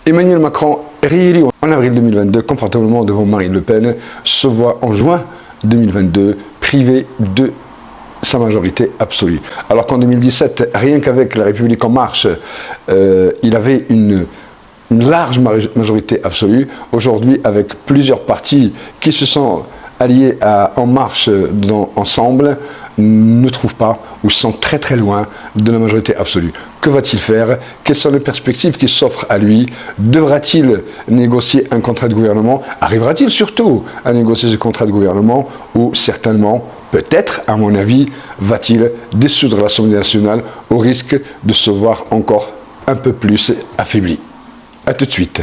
Emmanuel Macron, réélu en avril 2022, confortablement devant Marine Le Pen, se voit en juin 2022 privé de sa majorité absolue. Alors qu'en 2017, rien qu'avec La République En Marche, il avait une large majorité absolue. Aujourd'hui, avec plusieurs partis qui se sont alliés à En Marche ensemble, ne trouvent pas ou sont très très loin de la majorité absolue. Que va-t-il faire? Quelles sont les perspectives qui s'offrent à lui? Devra-t-il négocier un contrat de gouvernement? Arrivera-t-il surtout à négocier ce contrat de gouvernement? Ou certainement, peut-être, à mon avis, va-t-il dissoudre l'Assemblée nationale au risque de se voir encore un peu plus affaibli? A tout de suite.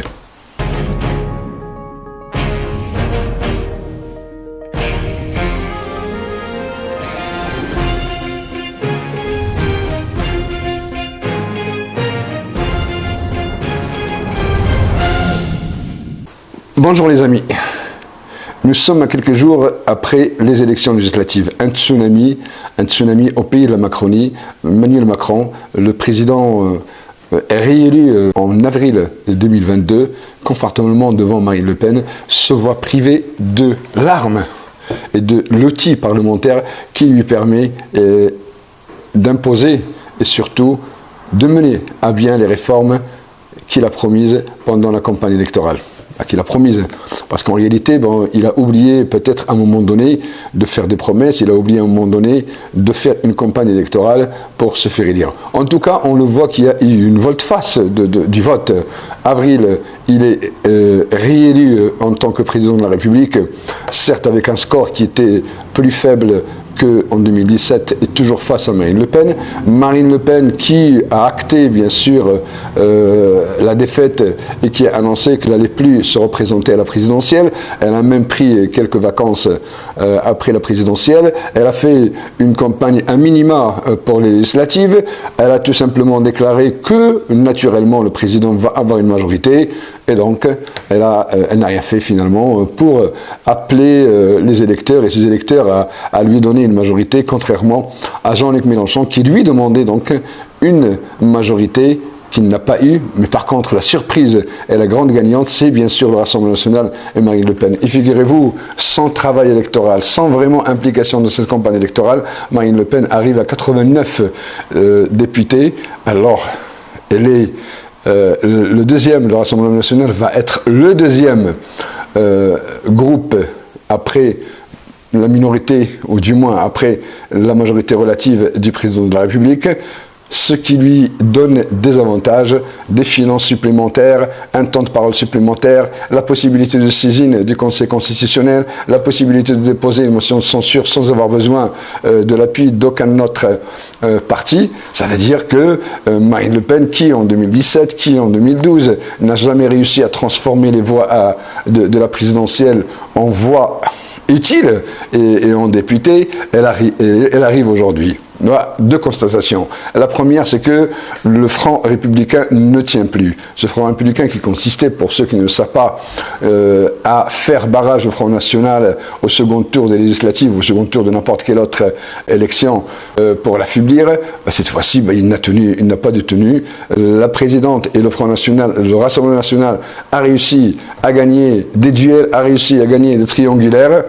Bonjour les amis, nous sommes à quelques jours après les élections législatives. Un tsunami au pays de la Macronie. Emmanuel Macron, le président, est réélu en avril 2022, confortablement devant Marine Le Pen, se voit privé de l'arme et de l'outil parlementaire qui lui permet d'imposer et surtout de mener à bien les réformes qu'il a promises pendant la campagne électorale. Qu'il a promise, parce qu'en réalité, il a oublié peut-être à un moment donné de faire des promesses, il a oublié à un moment donné de faire une campagne électorale pour se faire élire. En tout cas, on le voit qu'il y a eu une volte-face du vote. Avril, il est réélu en tant que président de la République, certes avec un score qui était plus faible qu'en 2017 et toujours face à Marine Le Pen. Marine Le Pen qui a acté bien sûr la défaite et qui a annoncé qu'elle n'allait plus se représenter à la présidentielle. Elle a même pris quelques vacances après la présidentielle. Elle a fait une campagne à minima pour les législatives. Elle a tout simplement déclaré que naturellement le président va avoir une majorité. Et donc, elle n'a rien fait finalement pour appeler les électeurs et ses électeurs à lui donner une majorité, contrairement à Jean-Luc Mélenchon qui lui demandait donc une majorité qu'il n'a pas eu. Mais par contre, la surprise et la grande gagnante, c'est bien sûr le Rassemblement national et Marine Le Pen. Et figurez-vous, sans travail électoral, sans vraiment implication de cette campagne électorale, Marine Le Pen arrive à 89 députés. Alors, elle est... le deuxième, le Rassemblement national, va être le deuxième groupe après la minorité, ou du moins après la majorité relative du président de la République, ce qui lui donne des avantages, des finances supplémentaires, un temps de parole supplémentaire, la possibilité de saisine du Conseil constitutionnel, la possibilité de déposer une motion de censure sans avoir besoin de l'appui d'aucun autre parti. Ça veut dire que Marine Le Pen, qui en 2017, qui en 2012, n'a jamais réussi à transformer les voix de la présidentielle en voix utiles et en députés, elle arrive aujourd'hui. Voilà, deux constatations. La première, c'est que le Front républicain ne tient plus. Ce Front républicain qui consistait, pour ceux qui ne le savent pas, à faire barrage au Front national au second tour des législatives, au second tour de n'importe quelle autre élection pour l'affaiblir, cette fois-ci, il n'a pas de tenue. La présidente et le Front national, le Rassemblement national a réussi à gagner des duels, a réussi à gagner des triangulaires.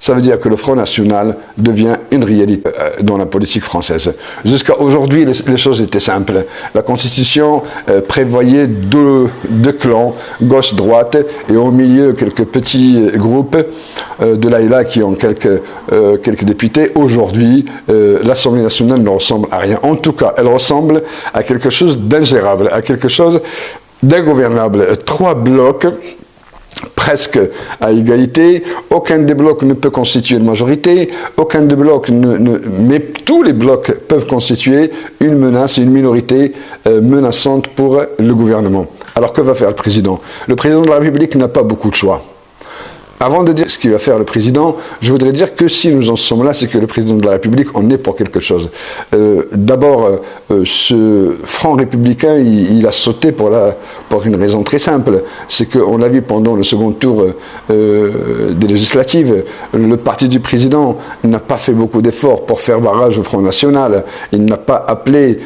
Ça veut dire que le Front national devient une réalité dans la politique française. Jusqu'à aujourd'hui, les choses étaient simples. La Constitution prévoyait deux clans, gauche-droite, et au milieu quelques petits groupes de là et là qui ont quelques députés. Aujourd'hui, l'Assemblée nationale ne ressemble à rien. En tout cas, elle ressemble à quelque chose d'ingérable, à quelque chose d'ingouvernable. 3 blocs presque à égalité, aucun des blocs ne peut constituer une majorité, aucun des blocs mais tous les blocs peuvent constituer une menace, une minorité menaçante pour le gouvernement. Alors que va faire le président? Le président de la République n'a pas beaucoup de choix. Avant de dire ce qu'il va faire le président, je voudrais dire que si nous en sommes là, c'est que le président de la République en est pour quelque chose. D'abord, ce Front républicain, il a sauté pour pour une raison très simple, c'est qu'on l'a vu pendant le second tour des législatives, le parti du président n'a pas fait beaucoup d'efforts pour faire barrage au Front National, il n'a pas appelé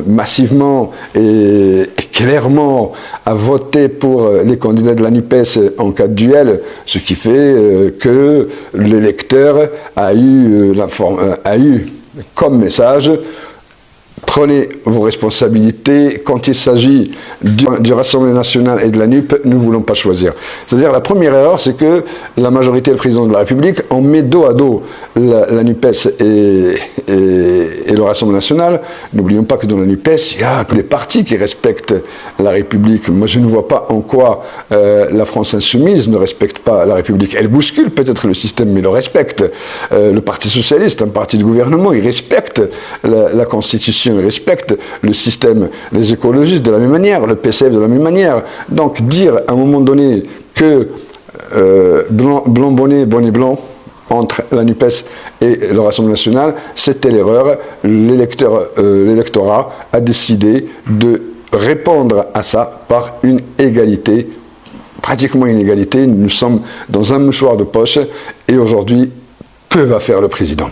massivement et clairement à voter pour les candidats de la NUPES en cas de duel, ce qui fait que l'électeur a eu comme message: prenez vos responsabilités. Quand il s'agit du Rassemblement national et de la NUP, nous ne voulons pas choisir. C'est-à-dire, la première erreur, c'est que la majorité du président de la République, on met dos à dos la NUPES et le Rassemblement national. N'oublions pas que dans la NUPES, il y a des partis qui respectent la République. Moi, je ne vois pas en quoi la France insoumise ne respecte pas la République. Elle bouscule peut-être le système, mais le respecte. Le Parti socialiste, un parti de gouvernement, il respecte la Constitution, il respecte le système. Les écologistes de la même manière, le PCF de la même manière. Donc dire à un moment donné que blanc bonnet, bonnet blanc entre la NUPES et le Rassemblement national, c'était l'erreur. L'électorat a décidé de répondre à ça par une égalité, pratiquement une égalité. Nous sommes dans un mouchoir de poche et aujourd'hui, que va faire le président ?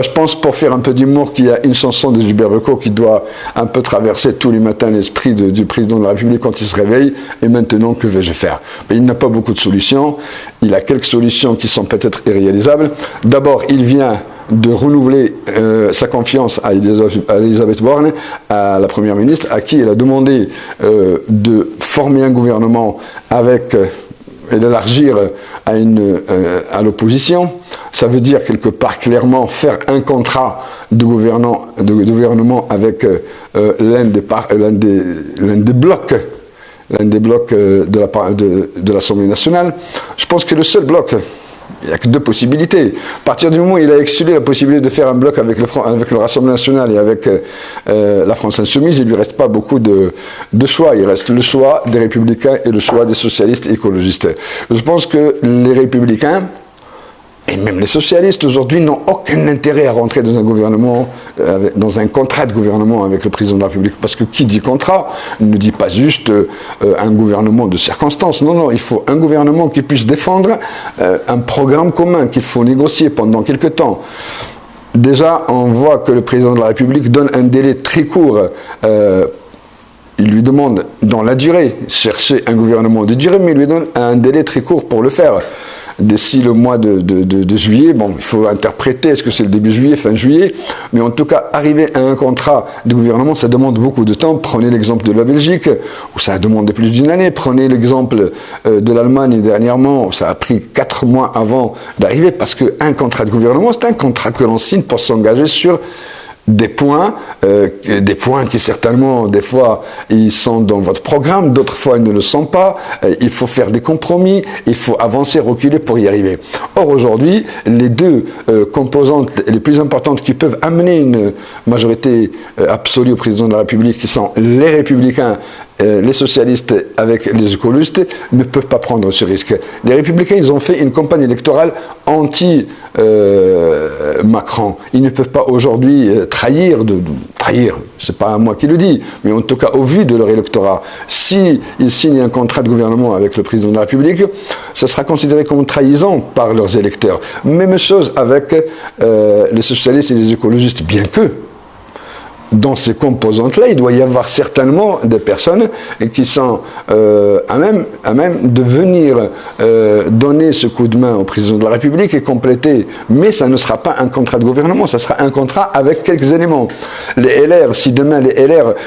Je pense, pour faire un peu d'humour, qu'il y a une chanson de Gilbert Bécaud qui doit un peu traverser tous les matins l'esprit du président de la République quand il se réveille. Et maintenant, que vais-je faire ? Mais il n'a pas beaucoup de solutions. Il a quelques solutions qui sont peut-être irréalisables. D'abord, il vient de renouveler sa confiance à Elisabeth Borne, à la Première ministre, à qui elle a demandé de former un gouvernement avec... et d'élargir à l'opposition. Ça veut dire quelque part clairement faire un contrat de gouvernement avec l'un des blocs de l'Assemblée nationale. Je pense que le seul bloc, il n'y a que deux possibilités. À partir du moment où il a exclu la possibilité de faire un bloc avec le Rassemblement national et avec la France insoumise, il ne lui reste pas beaucoup de choix. Il reste le choix des Républicains et le choix des socialistes et écologistes. Je pense que les Républicains, et même les socialistes aujourd'hui, n'ont aucun intérêt à rentrer dans un gouvernement, dans un contrat de gouvernement avec le président de la République. Parce que qui dit contrat ne dit pas juste un gouvernement de circonstances. Non, non, il faut un gouvernement qui puisse défendre un programme commun qu'il faut négocier pendant quelque temps. Déjà, on voit que le président de la République donne un délai très court. Il lui demande, dans la durée, chercher un gouvernement de durée, mais il lui donne un délai très court pour le faire. D'ici le mois de juillet, bon, il faut interpréter, est-ce que c'est le début juillet, fin juillet, mais en tout cas, arriver à un contrat de gouvernement, ça demande beaucoup de temps. Prenez l'exemple de la Belgique, où ça a demandé plus d'une année. Prenez l'exemple de l'Allemagne dernièrement, où ça a pris 4 mois avant d'arriver, parce qu'un contrat de gouvernement, c'est un contrat que l'on signe pour s'engager sur des points qui certainement, des fois, ils sont dans votre programme, d'autres fois, ils ne le sont pas. Il faut faire des compromis, il faut avancer, reculer pour y arriver. Or, aujourd'hui, les deux composantes les plus importantes qui peuvent amener une majorité absolue au président de la République, qui sont les Républicains, les socialistes avec les écologistes, ne peuvent pas prendre ce risque. Les Républicains, ils ont fait une campagne électorale anti-Macron. Ils ne peuvent pas aujourd'hui trahir, c'est pas moi qui le dis, mais en tout cas au vu de leur électorat, s'ils signent un contrat de gouvernement avec le président de la République, ça sera considéré comme trahison par leurs électeurs. Même chose avec les socialistes et les écologistes, bien que dans ces composantes-là, il doit y avoir certainement des personnes qui sont à même de venir donner ce coup de main au président de la République et compléter. Mais ça ne sera pas un contrat de gouvernement, ça sera un contrat avec quelques éléments. Les LR, si demain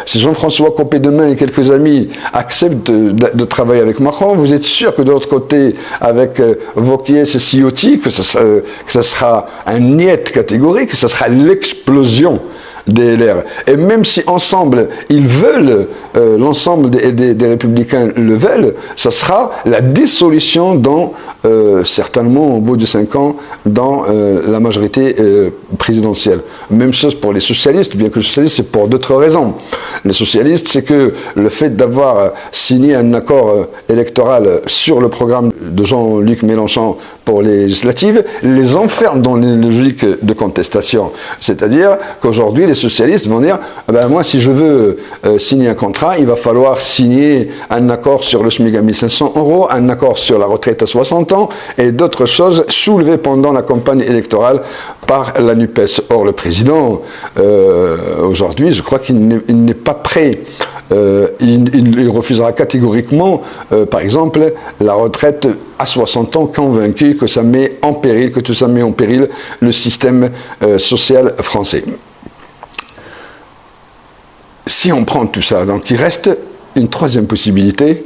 si Jean-François Copé demain et quelques amis acceptent de travailler avec Macron, vous êtes sûr que de l'autre côté, avec Wauquiez et Ciotti, que ça sera un niet catégorique, que ça sera l'explosion des LR. Et même si ensemble, ils veulent, l'ensemble des Républicains le veulent, ça sera la dissolution dans, certainement au bout de 5 ans, dans la majorité présidentielle. Même chose pour les socialistes, bien que les socialistes, c'est pour d'autres raisons. Les socialistes, c'est que le fait d'avoir signé un accord électoral sur le programme de Jean-Luc Mélenchon pour les législatives, les enferme dans une logique de contestation. C'est-à-dire qu'aujourd'hui, les socialistes vont dire, ben moi, si je veux signer un contrat, contrat, il va falloir signer un accord sur le SMIC à 1 500 €, un accord sur la retraite à 60 ans et d'autres choses soulevées pendant la campagne électorale par la NUPES. Or, le président, aujourd'hui, je crois qu'il n'est pas prêt. Il refusera catégoriquement, par exemple, la retraite à 60 ans, convaincu que ça met en péril, que tout ça met en péril le système social français. Si on prend tout ça, donc il reste une troisième possibilité,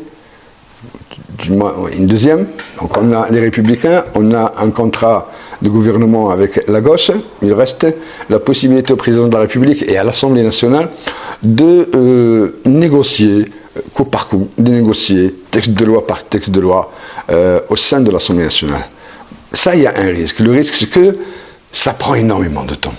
du moins une deuxième. Donc on a les Républicains, on a un contrat de gouvernement avec la gauche. Il reste la possibilité au président de la République et à l'Assemblée nationale de négocier coup par coup, de négocier texte de loi par texte de loi au sein de l'Assemblée nationale. Ça, il y a un risque. Le risque, c'est que ça prend énormément de temps.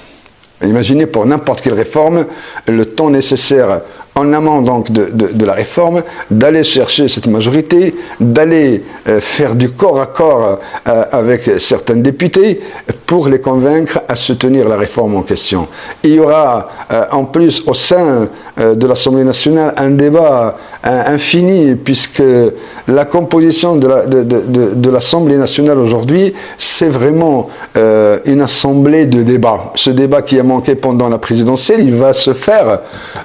Imaginez pour n'importe quelle réforme le temps nécessaire en amont donc de la réforme, d'aller chercher cette majorité, d'aller faire du corps à corps avec certains députés pour les convaincre à soutenir la réforme en question. Il y aura en plus au sein de l'Assemblée nationale un débat infini, puisque la composition de l'Assemblée nationale aujourd'hui, c'est vraiment une assemblée de débats. Ce débat qui a manqué pendant la présidentielle, il va se faire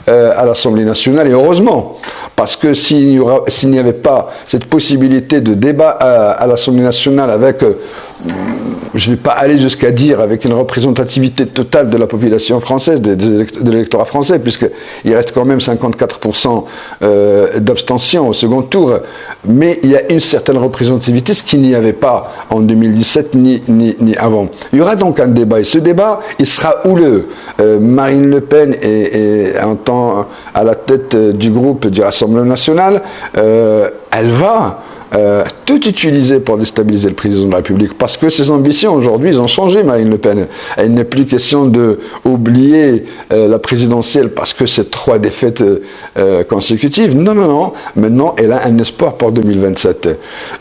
à l'Assemblée nationale, et heureusement, parce que s'il n'y avait pas cette possibilité de débat à l'Assemblée nationale avec, je ne vais pas aller jusqu'à dire avec une représentativité totale de la population française, de l'électorat français, puisqu'il reste quand même 54% d'abstention au second tour, mais il y a une certaine représentativité, ce qu'il n'y avait pas en 2017 ni avant. Il y aura donc un débat, et ce débat, il sera houleux. Marine Le Pen est en temps à la tête du groupe du Rassemblement national, elle va tout utiliser pour déstabiliser le président de la République, parce que ses ambitions aujourd'hui, ils ont changé, Marine Le Pen. Il n'est plus question d'oublier la présidentielle parce que c'est 3 défaites consécutives. Non, non, non. Maintenant, elle a un espoir pour 2027.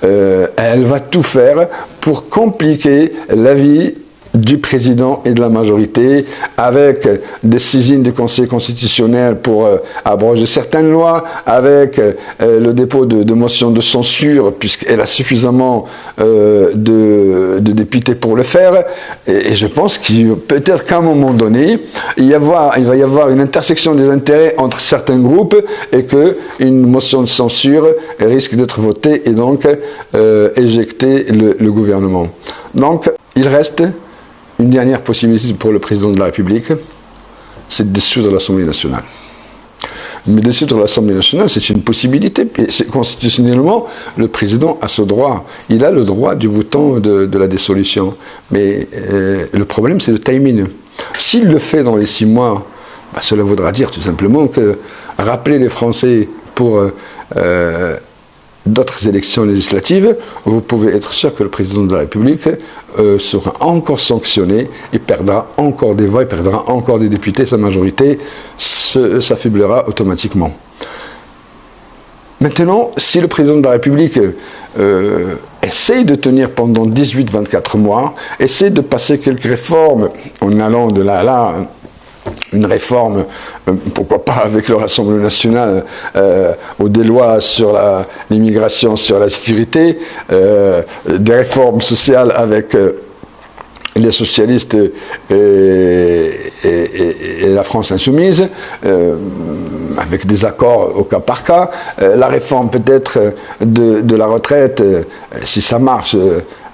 Elle va tout faire pour compliquer la vie du président et de la majorité, avec des saisines du Conseil constitutionnel pour abroger certaines lois, avec le dépôt de motions de censure, puisqu'elle a suffisamment de députés pour le faire. Et je pense qu'il peut-être qu'à un moment donné, il va y avoir une intersection des intérêts entre certains groupes, et qu'une motion de censure risque d'être votée et donc éjecter le gouvernement. Donc, il reste une dernière possibilité pour le président de la République, c'est de dissoudre l'Assemblée nationale. Mais dissoudre l'Assemblée nationale, c'est une possibilité. Et constitutionnellement, le président a ce droit. Il a le droit du bouton de la dissolution. Mais le problème, c'est le timing. S'il le fait dans les 6 mois, cela voudra dire tout simplement que rappeler les Français pour d'autres élections législatives, vous pouvez être sûr que le président de la République sera encore sanctionné, il perdra encore des voix, il perdra encore des députés, sa majorité s'affaiblira automatiquement. Maintenant, si le président de la République essaye de tenir pendant 18-24 mois, essaye de passer quelques réformes en allant de là à là, une réforme, pourquoi pas avec le Rassemblement national, ou des lois sur l'immigration, sur la sécurité, des réformes sociales avec les socialistes et la France insoumise, avec des accords au cas par cas, la réforme peut-être de la retraite, si ça marche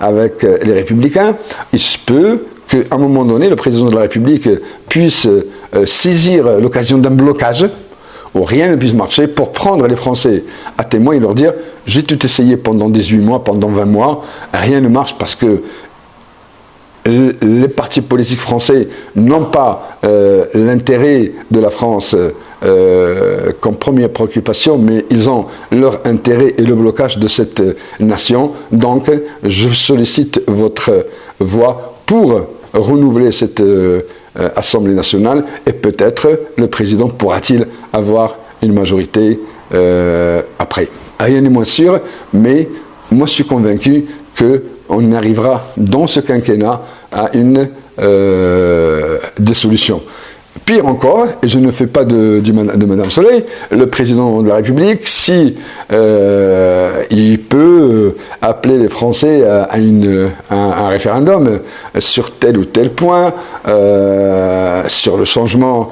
avec les Républicains, il se peut qu'à un moment donné, le président de la République puisse saisir l'occasion d'un blocage où rien ne puisse marcher pour prendre les Français à témoin et leur dire « j'ai tout essayé pendant 18 mois, pendant 20 mois, rien ne marche parce que les partis politiques français n'ont pas l'intérêt de la France comme première préoccupation, mais ils ont leur intérêt et le blocage de cette nation. Donc, je sollicite votre voix pour renouveler cette Assemblée nationale, et peut-être le président pourra-t-il avoir une majorité après. Rien n'est moins sûr, mais moi je suis convaincu qu'on arrivera dans ce quinquennat à une dissolution. Pire encore, et je ne fais pas de Madame Soleil, le président de la République, si il peut appeler les Français à un référendum sur tel ou tel point, sur un changement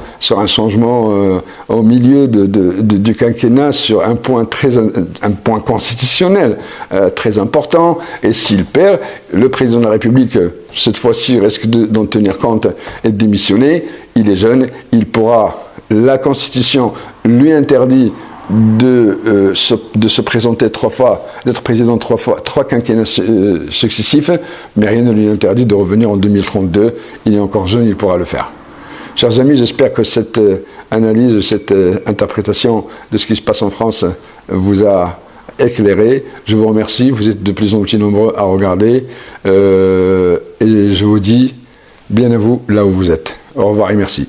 au milieu du quinquennat, sur un point constitutionnel très important, et s'il perd, le président de la République, cette fois-ci, risque d'en tenir compte et de démissionner. Il est jeune, il pourra, la Constitution lui interdit de se présenter 3 fois, d'être président 3 fois, 3 quinquennats successifs, mais rien ne lui interdit de revenir en 2032. Il est encore jeune, il pourra le faire. Chers amis, j'espère que cette analyse, cette interprétation de ce qui se passe en France vous a éclairé. Je vous remercie, vous êtes de plus en plus nombreux à regarder, et je vous dis bien à vous là où vous êtes. Au revoir et merci.